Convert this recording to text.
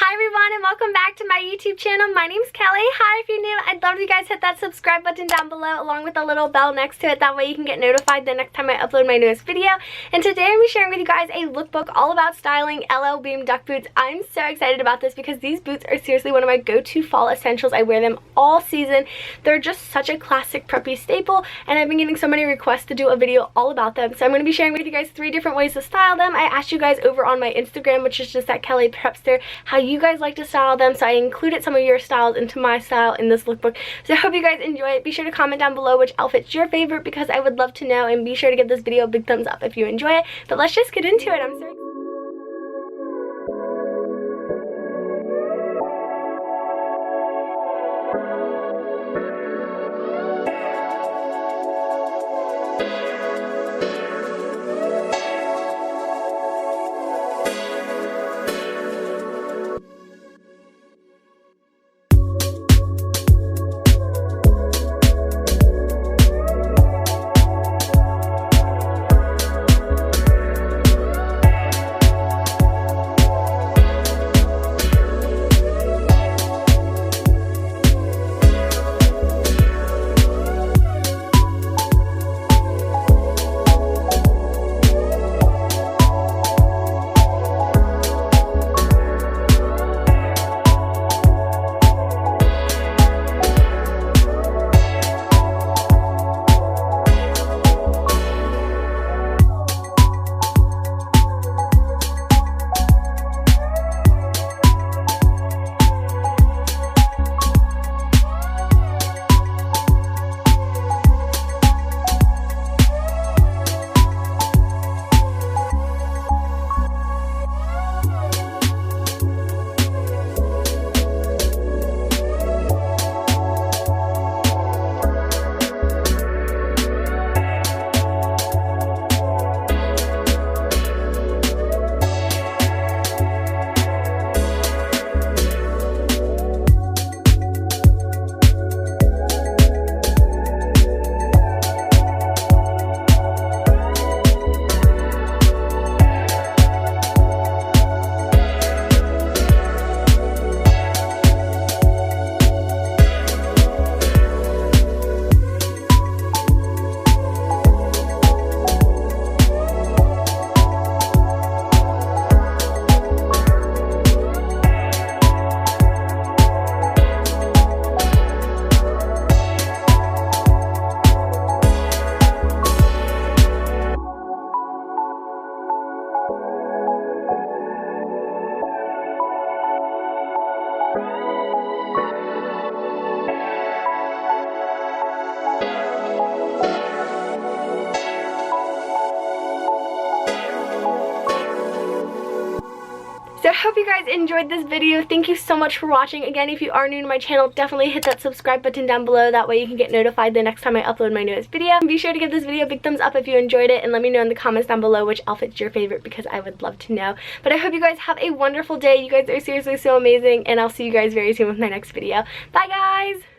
Hi everyone and welcome back to my YouTube channel. My name's Kelly. Hi, if you're new, I'd love if you guys hit that subscribe button down below along with the little bell next to it. That way you can get notified the next time I upload my newest video. And today I'm going to be sharing with you guys a lookbook all about styling LLBEAN duck boots. I'm so excited about this because these boots are seriously one of my go-to fall essentials. I wear them all season. They're just such a classic preppy staple and I've been getting so many requests to do a video all about them. So I'm going to be sharing with you guys 3 different ways to style them. I asked you guys over on my Instagram, which is just at Kellyprepster, how you guys like to style them, so I included some of your styles into my style in this lookbook. So I hope you guys enjoy it. Be sure to comment down below which outfit's your favorite because I would love to know, and be sure to give this video a big thumbs up if you enjoy it. But let's just get into it. I'm so excited. So I hope you guys enjoyed this video. Thank you so much for watching. Again, if you are new to my channel, definitely hit that subscribe button down below. That way you can get notified the next time I upload my newest video. And be sure to give this video a big thumbs up if you enjoyed it, and let me know in the comments down below which outfit's your favorite because I would love to know. But I hope you guys have a wonderful day. You guys are seriously so amazing, and I'll see you guys very soon with my next video. Bye guys!